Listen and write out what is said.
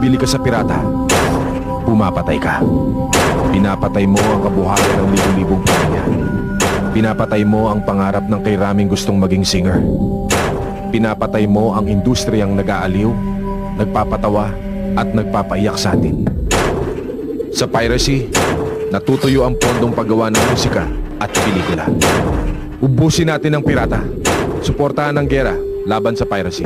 bumibili ka sa pirata, pumapatay ka. Pinapatay mo ang kabuhayan ng libu-libong pamilya. Pinapatay mo ang pangarap ng kay Raming gustong maging singer. Pinapatay mo ang industriyang nag-aaliw, nagpapatawa at nagpapaiyak sa atin. Sa piracy, natutuyo ang pondong paggawa ng musika at pelikula. Ubusin natin ang pirata. Suportahan ang gera laban sa piracy.